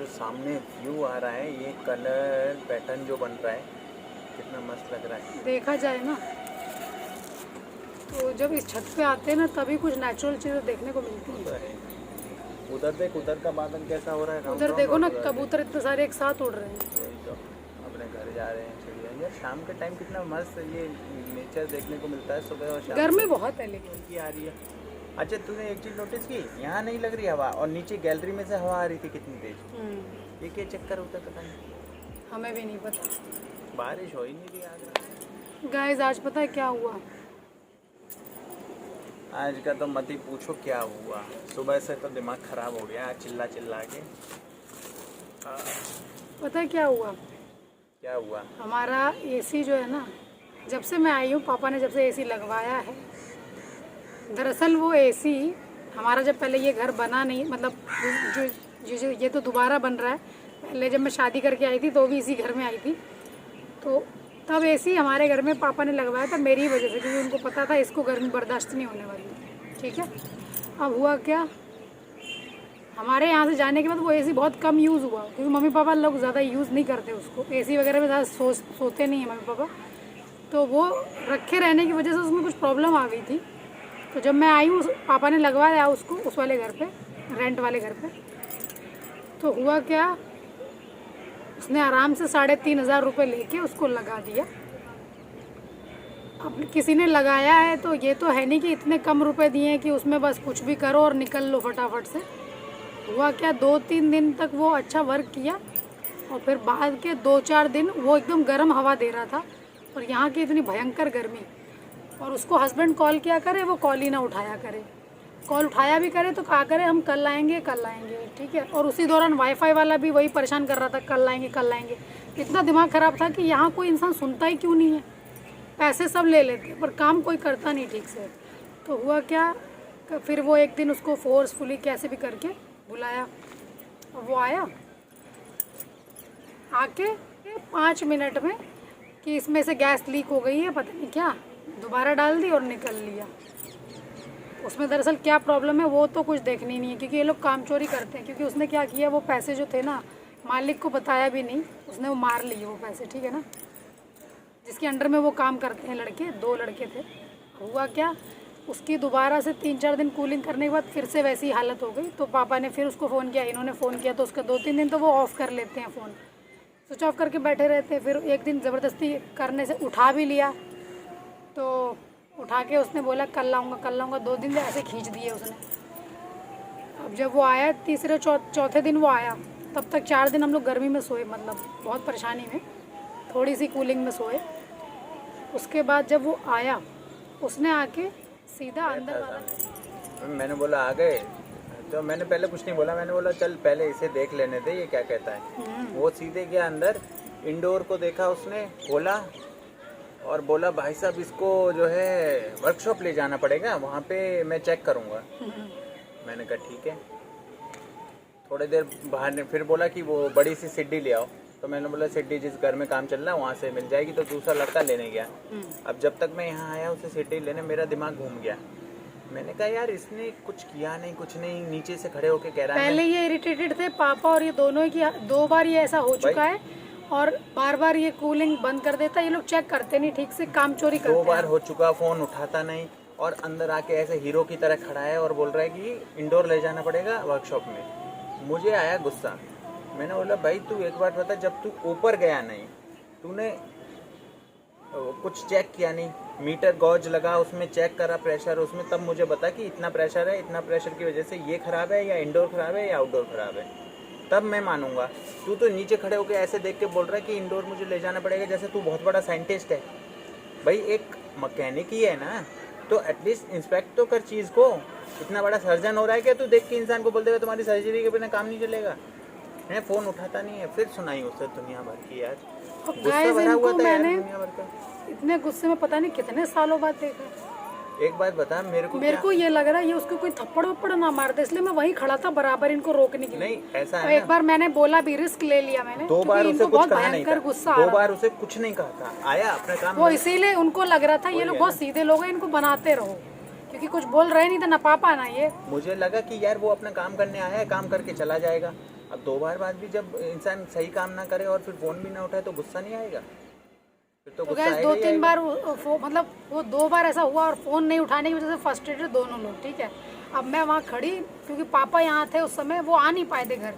जो सामने व्यू आ रहा है, ये कलर पैटर्न जो बन रहा है कितना मस्त लग रहा है। देखा जाए ना तो जब इस छत पे आते हैं ना तभी कुछ नेचुरल चीज़ें देखने को मिलती तो हैं। है। उधर देख, उधर का बादल कैसा हो रहा है, उधर राउंड देखो राउंड, ना और उधर देख। कबूतर इतने सारे एक साथ उड़ रहे हैं। वही तो, अपने घर जा रहे हैं चिड़िया। यार शाम के टाइम कितना मस्त ये नेचर देखने को मिलता है, सुबह और शाम गर्मी को। बहुत है लेकिन। उनकी आ रही है। अच्छा तूने एक चीज़ नोटिस की, यहाँ नहीं लग रही हवा और नीचे गैलरी में से हवा आ रही थी कितनी तेज। ये क्या चक्कर होता है पता नहीं। हमें भी नहीं पता। बारिश हो ही नहीं रही आज। गाइस आज पता है क्या हुआ? आज का तो मत ही पूछो क्या हुआ। सुबह से तो दिमाग खराब हो गया चिल्ला चिल्ला के। पता है क्या हुआ? क्या हुआ? हमारा एसी जो है ना, जब से मैं आई हूँ पापा ने जब से एसी लगवाया है, दरअसल वो एसी हमारा जब पहले ये घर बना नहीं, मतलब जो ये तो दोबारा बन रहा है। पहले जब मैं शादी करके आई थी तो भी इसी घर में आई थी, तो तब एसी हमारे घर में पापा ने लगवाया था मेरी वजह से, क्योंकि उनको पता था इसको गर्मी बर्दाश्त नहीं होने वाली। ठीक है, अब हुआ क्या, हमारे यहाँ से जाने के बाद वो एसी बहुत कम यूज़ हुआ, क्योंकि मम्मी पापा लोग ज़्यादा यूज़ नहीं करते उसको, एसी वगैरह में ज़्यादा सोते नहीं हैं मम्मी पापा, तो वो रखे रहने की वजह से उसमें कुछ प्रॉब्लम आ गई थी। तो जब मैं आई हूँ पापा ने लगवाया उसको उस वाले घर पे, रेंट वाले घर पे, तो हुआ क्या, उसने आराम से 3,500 रुपये लेके उसको लगा दिया। अब किसी ने लगाया है तो ये तो है नहीं कि इतने कम रुपए दिए हैं कि उसमें बस कुछ भी करो और निकल लो फटाफट से। हुआ क्या, 2-3 दिन तक वो अच्छा वर्क किया और फिर बाद के 2-4 दिन वो एकदम गर्म हवा दे रहा था, और यहाँ की इतनी भयंकर गर्मी, और उसको हस्बैंड कॉल किया करे वो कॉल ही ना उठाया करे, कॉल उठाया भी करे तो कहा करे हम कल आएंगे कल आएंगे। ठीक है, और उसी दौरान वाईफाई वाला भी वही परेशान कर रहा था, कल आएंगे कल आएंगे। इतना दिमाग ख़राब था कि यहाँ कोई इंसान सुनता ही क्यों नहीं है, पैसे सब ले लेते पर काम कोई करता नहीं ठीक से। तो हुआ क्या, फिर वो एक दिन उसको फोर्सफुली कैसे भी करके बुलाया, और वो आया, आके 5 मिनट में कि इसमें से गैस लीक हो गई है पता नहीं क्या, दोबारा डाल दी और निकल लिया। उसमें दरअसल क्या प्रॉब्लम है वो तो कुछ देखनी नहीं है, क्योंकि ये लोग काम चोरी करते हैं। क्योंकि उसने क्या किया, वो पैसे जो थे ना मालिक को बताया भी नहीं, उसने वो मार लिए वो पैसे। ठीक है ना, जिसके अंडर में वो काम करते हैं लड़के, 2 लड़के थे। हुआ क्या, उसकी दोबारा से 3-4 दिन कूलिंग करने के बाद फिर से वैसी हालत हो गई। तो पापा ने फिर उसको फ़ोन किया, इन्होंने फ़ोन किया, तो उसका 2-3 दिन तो वो ऑफ़ कर लेते हैं फ़ोन, स्विच ऑफ करके बैठे रहते हैं। फिर एक दिन ज़बरदस्ती करने से उठा भी लिया, तो उठा के उसने बोला कल लाऊंगा कल लाऊंगा, 2 दिन ऐसे खींच दिए उसने। अब जब वो आया तीसरे चौथे दिन वो आया, तब तक 4 दिन हम लोग गर्मी में सोए, मतलब बहुत परेशानी में, थोड़ी सी कूलिंग में सोए। उसके बाद जब वो आया उसने आके सीधा अंदर वाला, मैंने बोला आ गए, तो मैंने पहले कुछ नहीं बोला, मैंने बोला चल पहले इसे देख लेने दे ये क्या कहता है। वो सीधे गया अंदर, इंडोर को देखा उसने, खोला और बोला भाई साहब इसको जो है वर्कशॉप ले जाना पड़ेगा, वहाँ पे मैं चेक करूँगा। मैंने कहा ठीक है। थोड़ी देर बाहर ने फिर बोला कि वो बड़ी सी सीढ़ी ले आओ, तो मैंने बोला सीढ़ी जिस घर में काम चल रहा है वहाँ से मिल जाएगी, तो दूसरा लड़का लेने गया। अब जब तक मैं यहाँ आया उसे सीढ़ी लेने, मेरा दिमाग घूम गया। मैंने कहा यार इसने कुछ किया नहीं, कुछ नहीं, नीचे से खड़े होके कह रहा है। पहले ये इरिटेटेड थे पापा और ये दोनों की, 2 बार ये ऐसा हो चुका है, और बार बार ये कूलिंग बंद कर देता है। ये लोग चेक करते नहीं ठीक से, काम चोरी करते 2 बार हो चुका, फोन उठाता नहीं, और अंदर आके ऐसे हीरो की तरह खड़ा है और बोल रहा है कि इंडोर ले जाना पड़ेगा वर्कशॉप में। मुझे आया गुस्सा, मैंने बोला भाई तू एक बात बता, जब तू ऊपर गया नहीं, तूने कुछ चेक किया नहीं, मीटर गॉज लगा उसमें चेक करा प्रेशर उसमें, तब मुझे बता कि इतना प्रेशर है, इतना प्रेशर की वजह से ये खराब है, या इंडोर खराब है या आउटडोर खराब है, तब मैं मानूंगा। तू तो नीचे खड़े होकर ऐसे देख के बोल रहा है कि इंडोर मुझे ले जाना पड़ेगा, जैसे तू बहुत बड़ा साइंटिस्ट है। भाई एक मैकेनिक ही है ना, तो एटलीस्ट इंस्पेक्ट तो कर चीज़ को। इतना बड़ा सर्जन हो रहा है क्या तू देख के इंसान को बोल देगा तुम्हारी सर्जरी के बिना काम नहीं चलेगा? है फ़ोन उठाता नहीं है, फिर सुनाई उससे दुनिया भर की यार, गुस्सा भरा हुआ था यार दुनिया भर का। इतने गुस्से में पता नहीं कितने सालों बाद देखा। एक बात बता मेरे को ये लग रहा है ये उसको कोई थप्पड़ वप्पड़ ना मार दे, इसलिए मैं वहीं खड़ा था बराबर इनको रोकने के लिए। नहीं ऐसा तो है एक बार मैंने बोला भी, रिस्क ले लिया मैंने। 2 बार उसे कुछ कहा नहीं था, गुस्सा 2 बार उसे कुछ नहीं कहा था, आया अपने काम वो, इसीलिए उनको लग रहा था ये लोग बहुत सीधे लोग हैं, इनको बनाते रहो, क्योंकि कुछ बोल रहे नहीं था ना पापा ना ये। मुझे लगा कि यार वो अपना काम करने आया है, काम करके चला जाएगा। अब 2 बार बाद भी जब इंसान सही काम ना करे और फिर फोन भी ना उठाए तो गुस्सा नहीं आएगा? फिर तो तो गुस्सा गैस आएगा ही 2-3 आएगा। बार मतलब वो 2 बार ऐसा हुआ और फ़ोन नहीं उठाने की वजह से फ्रस्ट्रेटेड दोनों लोग, ठीक है। अब मैं वहाँ खड़ी क्योंकि पापा यहाँ थे उस समय, वो आ नहीं पाए थे घर,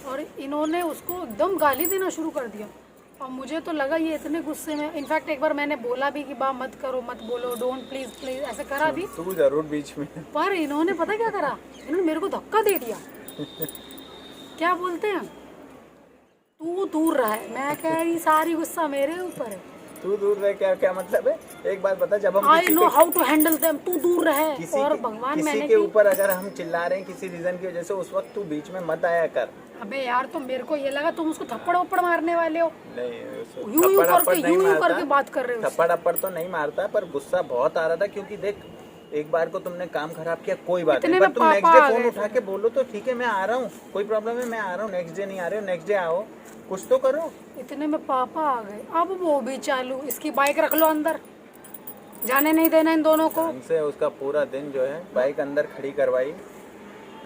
और इन्होंने उसको एकदम गाली देना शुरू कर दिया। और मुझे तो लगा ये इतने गुस्से में, इनफैक्ट एक बार मैंने बोला भी कि बा मत करो, मत बोलो, डोंट प्लीज़ प्लीज़, ऐसे करा भी। तू जरूर बीच में। पर इन्होंने पता क्या करा, इन्होंने मेरे को धक्का दे दिया। क्या बोलते हैं, तू दूर रहा है। मैं कह रही सारी गुस्सा मेरे ऊपर है। तू दूर रहे, क्या क्या मतलब है? एक बात बता, जब हम आई किसी नो पे- हाउ टू हैंडल देम, तू दूर रहे। किसी और के, भगवान किसी मैंने के ऊपर अगर हम चिल्ला रहे हैं किसी रीजन की वजह से, उस वक्त तू बीच में मत आया कर। अबे यार, तो मेरे को ये लगा तुम उसको थप्पड़ वप्पड़ मारने वाले हो, नहीं, यूं यूं थप्पड़ करके नहीं यूं यूं मारता। करके बात कर रहे हो। थप्पड़ अप्पड़ तो नहीं मारता, पर गुस्सा बहुत आ रहा था क्योंकि देख, एक बार को तुमने काम खराब किया कोई बात इतने नहीं, में पर तुम पापा नेक्स्ट डे आ फोन गए उठा के बोलो तो ठीक है, मैं आ रहा हूँ, कोई प्रॉब्लम है, मैं आ रहा हूँ। नेक्स्ट डे नहीं आ रहे हो, नेक्स्ट डे आओ, कुछ तो करो। इतने में पापा आ गए। अब वो भी चालू, इसकी बाइक रख लो अंदर, जाने नहीं देना इन दोनों को। हमसे उसका पूरा दिन जो है बाइक अंदर खड़ी करवाई,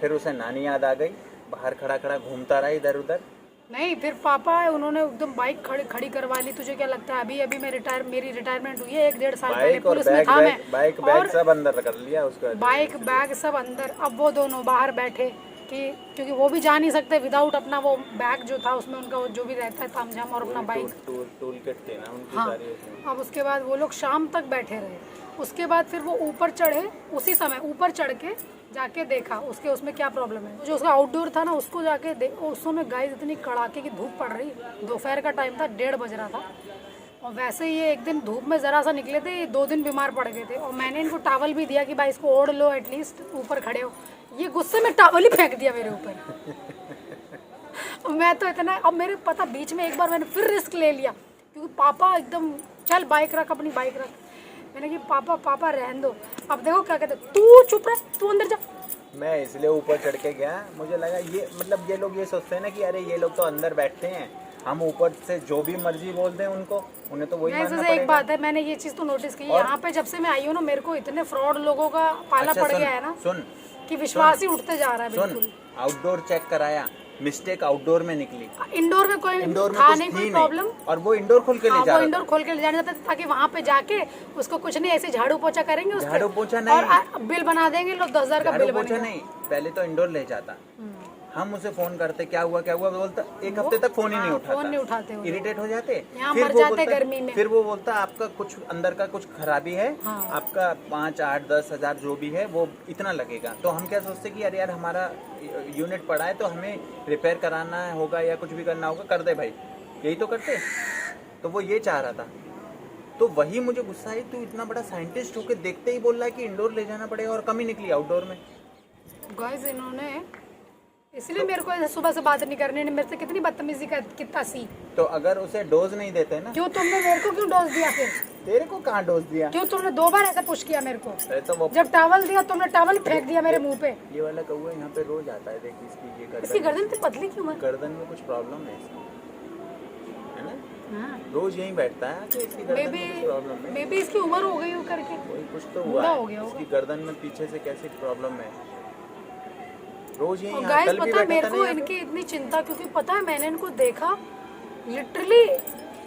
फिर उसे नानी याद आ गई, बाहर खड़ा खड़ा घूमता रहा इधर उधर। नहीं, फिर पापा आए, उन्होंने एकदम बाइक खड़ी करवा ली। तुझे क्या लगता है अभी अभी मेरी रिटायरमेंट हुई है 1-1.5 साल पहले, बाइक और पुलिस में बैग था मैं, बाइक बैग सब अंदर कर लिया उसका। बाइक बैग सब अंदर। अब वो दोनों बाहर बैठे कि क्योंकि वो भी जा नहीं सकते विदाउट अपना वो बैग जो था उसमें उनका वो जो भी रहता है तामझाम, और अपना बाइक। टूल किट थे ना उनकी हाँ, सारी उसमें। अब उसके बाद वो लोग शाम तक बैठे रहे। उसके बाद फिर वो ऊपर चढ़े, उसी समय ऊपर चढ़ के जाके देखा उसके उसमें क्या प्रॉब्लम है। जो उसका आउटडोर था ना, उसको जाके उस समय गाइस इतनी कड़ाके की धूप पड़ रही, दोपहर का टाइम था, 1:30 बज रहा था। और वैसे ये एक दिन धूप में ज़रा सा निकले थे, ये 2 दिन बीमार पड़ गए थे। और मैंने इनको टावल भी दिया कि भाई इसको ओढ़ लो, एटलीस्ट ऊपर खड़े हो। ये गुस्से में टावल ही फेंक दिया मेरे ऊपर। मैं तो इतना, अब मेरे पता बीच में एक बार मैंने फिर रिस्क ले लिया क्योंकि पापा एकदम, चल बाइक रख, अपनी बाइक रख। मैंने कि पापा रहने दो। अब देखो क्या कहते, तू चुप रह, तू अंदर जा। मैं इसलिए ऊपर चढ़ के गया, मुझे लगा ये मतलब ये लोग ये सोचते हैं ना कि अरे ये लोग तो अंदर बैठते हैं, हम ऊपर से जो भी मर्जी बोल दें उनको, उन्हें तो वही मानना जैसे एक पड़ेगा। बात है, मैंने ये चीज़ तो नोटिस की, यहाँ पे जब से मैं आई हूँ ना, मेरे को इतने फ्रॉड लोगों का पाला अच्छा, पड़ गया है ना सुन कि विश्वास ही उठते जा रहा है सुन, बिल्कुल। आउटडोर चेक कराया, मिस्टेक आउटडोर में निकली, इंडोर में कोई इंडोर में था कुछ नहीं, थी कोई नहीं, प्रॉब्लम। और वो इंडोर खोल के ले हाँ, जा वो रहा इंडोर खोल के ले जाने जाता ताकि वहाँ पे जाके उसको कुछ नहीं, ऐसे झाड़ू पोछा करेंगे उसके, झाड़ू पोछा और नहीं, बिल बना देंगे लोग, 10,000 का झाड़ू बिल पोछा बनेगा। नहीं, पहले तो इंडोर ले जाता, हम उसे फोन करते क्या हुआ बोलता, एक हफ्ते तक फोन ही नहीं उठाता, फोन नहीं उठाते वो लोग। इरिटेट हो जाते, यहाँ फिर मर वो जाते बोलता, गर्मी में। फिर वो बोलता आपका कुछ अंदर का कुछ खराबी है, हाँ। आपका 5, 8, 10 हज़ार जो भी है वो इतना लगेगा। तो हम क्या सोचते कि अरे यार हमारा यूनिट पड़ा है तो हमें रिपेयर कराना होगा या कुछ भी करना होगा, कर दे भाई, यही तो करते। तो वो ये चाह रहा था, तो वही मुझे गुस्सा आई, तू इतना बड़ा साइंटिस्ट होके देखते ही बोल रहा है कि इंडोर ले जाना पड़ेगा और कमी निकली आउटडोर में। गाइस इन्होंने इसलिए मेरे को ऐसे सुबह से बात नहीं करने ने मेरे से कितनी बदतमीजी का कितना सी। तो अगर उसे डोज नहीं देते ना, क्यों तुमने मेरे को क्यों डोज दिया फिर? तेरे को कहाँ डोज दिया? क्यों तुमने 2 बार ऐसा पुश किया मेरे को? अरे तो वो जब टावल दिया तुमने टावल फेंक दिया मेरे मुंह पे। ये वाला कौवा यहाँ पे रोज आता है, देख इसकी ये इसकी गर्दन, गर्दन इतनी पतली क्यों है? गर्दन में कुछ प्रॉब्लम है इसकी, है ना? हाँ, रोज यहीं बैठता है कि इसकी गर्दन में कुछ प्रॉब्लम है, मे बी इसकी उम्र हो गई हो करके। कोई कुछ तो हुआ बूढ़ा है हो गया होगा। इसकी गर्दन में पीछे से कैसी प्रॉब्लम है, रोज यहीं और आता, गाइस कल भी पता है बैठा मेरे था को ना इनकी इतनी चिंता, क्योंकि पता है मैंने इनको देखा literally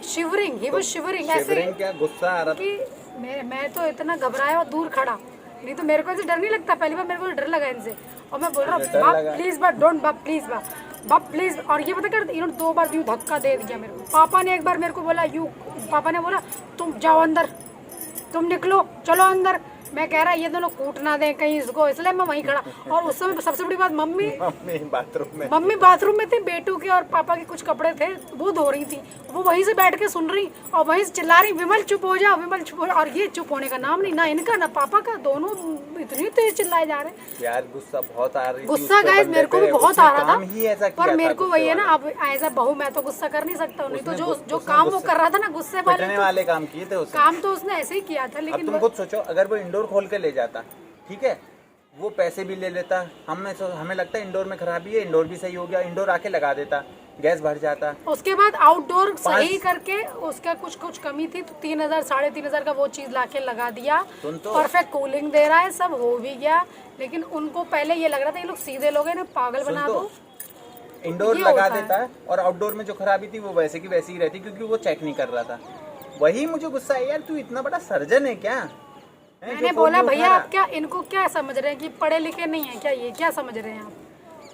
shivering, he was shivering ऐसे शिवरिंग, क्या गुस्सा आ रहा था। कि मैं तो इतना घबराया और दूर खड़ा, नहीं तो मेरे को ऐसे डर नहीं लगता। पहली बार मेरे को डर लगा इनसे, और मैं बोल रहा डर हूँ बाप लगा। प्लीज बाप डोंट बाप प्लीज बाप प्लीज। और ये पता कर इन्होंने 2 बार यूँ धक्का दे दिया मेरे को। पापा ने एक बार मेरे को बोला यूँ, पापा ने बोला तुम जाओ अंदर, तुम निकलो चलो अंदर। मैं कह रहा ये दोनों कूट ना दें कहीं इसको, इसलिए मैं वहीं खड़ा। और उस समय सबसे बड़ी बात, मम्मी बाथरूम बाथरूम में थी, बेटू के और पापा के कुछ कपड़े थे वो धो रही थी, वो वहीं से बैठ के सुन रही और वहीं से चिल्ला रही विमल चुप हो जा, विमल चुप हो जा। और ये चुप होने का नाम नहीं, ना इनका ना पापा का, दोनों इतनी तेज चिल्लाए जा रहे हैं। यार गुस्सा बहुत आ रही थी गुस्सा उस पे गाइस बंदे मेरे को पे, भी बहुत उसने आ रहा काम ही ऐसा था, किया पर था मेरे को गुस्से वही है ना, वाला। अब एज अ बहू मैं तो गुस्सा कर नहीं सकता हूँ। नहीं तो जो उसने काम वो गुस्सा- कर रहा था ना गुस्से वाले, पिटने वाले काम किए थे उसने। काम तो उसने ऐसे ही किया था। अब लेकिन तुम खुद सोचो, अगर वो इंडोर खोल के ले जाता, ठीक है, वो पैसे भी ले लेता, हमें लगता है इंडोर में खराबी है, इंडोर भी सही हो गया, इंडोर आके लगा देता, गैस भर जाता। उसके बाद आउटडोर सही करके उसका कुछ कमी थी तो 3,000 3,500 का वो चीज लाके लगा दिया, सुन तो। परफेक्ट कूलिंग दे रहा है, सब हो भी गया। लेकिन उनको पहले ये लग रहा था ये लोग सीधे लोग हैं ना, पागल सुन बना तो, दो। इंडोर ये लगा होता है। देता और आउटडोर में जो खराबी थी वो वैसे की वैसी ही रहती, क्योंकि वो चेक नहीं कर रहा था। वही मुझे गुस्सा है यार, तू इतना बड़ा सर्जन है क्या? हैं, जो मैंने फोन बोला नहीं उठा भैया रहा? आप क्या इनको क्या समझ रहे हैं कि पढ़े लिखे नहीं है क्या, ये क्या समझ रहे हैं आप?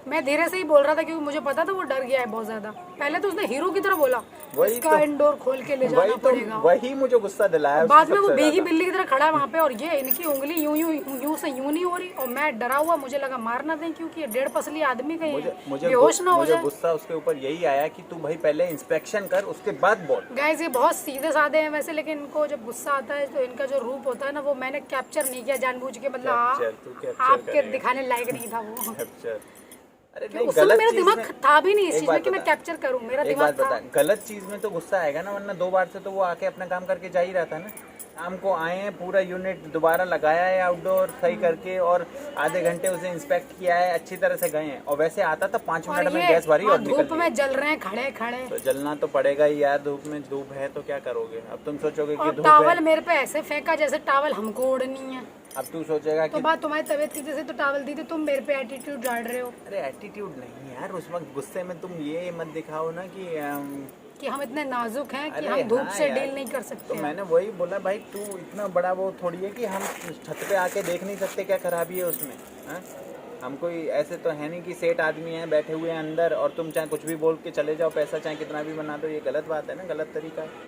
मैं धीरे से ही बोल रहा था क्योंकि मुझे पता था वो डर गया है बहुत ज्यादा। पहले तो उसने हीरो की तरह बोला वही इसका तो- इंडोर खोल के ले जाना पड़ेगा। वही मुझे गुस्सा दिलाया उसने बाद में वो सबसे भीगी ज्यादा। बिल्ली की तरह खड़ा है वहाँ पे, और ये इनकी उंगली यूं यूं यूं से यूं नहीं हो रही, और मैं डरा हुआ, मुझे लगा मार ना दें क्योंकि ये 1.5 पसली आदमी कहीं मुझे है, मुझे बेहोश ना हो मुझे जाए। गुस्सा उसके ऊपर यही आया कि तू भाई पहले इंस्पेक्शन कर, उसके बाद बोल। गाइस ये बहुत सीधे साधे हैं वैसे, लेकिन इनको जब गुस्सा आता है तो इनका जो रूप होता है ना वो मैंने कैप्चर नहीं किया जानबूझ के, मतलब तू कैप्चर आपके करेगा। दिखाने लायक नहीं था वो। कैप्चर, अरे कि नहीं उस समय गलत मेरा चीज दिमाग में था भी नहीं इस एक चीज में बात कि मैं बता। कैप्चर करूं, मेरा एक दिमाग बात बता, था। गलत चीज में तो गुस्सा आएगा ना, वरना 2 बार से तो वो आके अपना काम करके जा ही रहा था ना। शाम को आए हैं, पूरा यूनिट दोबारा लगाया है आउटडोर सही करके, और आधे घंटे उसे इंस्पेक्ट किया है, अच्छी तरह से गए हैं। और वैसे आता था 5 और मिनट में ये गैस भरी और धूप निकल गई। में जल रहे हैं खड़े खड़े, तो जलना तो पड़ेगा ही यार, धूप में। धूप है तो क्या करोगे? अब तुम सोचोगे कि और धूप टावल है, मेरे पे ऐसे फेंका जैसे टावल हमको ओढ़नी है। अब तू सोचेगा तो कि बात तुम्हारी तबीयत की जैसे तो टावल दी थी, तुम मेरे पे एटीट्यूड झाड़ रहे हो अरे एटीट्यूड नहीं यार, उस वक्त गुस्से में तुम ये मत दिखाओ ना कि कि हम इतने नाजुक हैं कि अरे हम धूप हाँ से यार। डील नहीं कर तो सकते हैं। मैंने वही बोला भाई, तू इतना बड़ा वो थोड़ी है कि हम छत पे आके देख नहीं सकते क्या खराबी है उसमें, हाँ? हम कोई ऐसे तो है नहीं कि सेठ आदमी हैं बैठे हुए हैं अंदर, और तुम चाहे कुछ भी बोल के चले जाओ, पैसा चाहे कितना भी बना दो। ये गलत बात है ना, गलत तरीका है।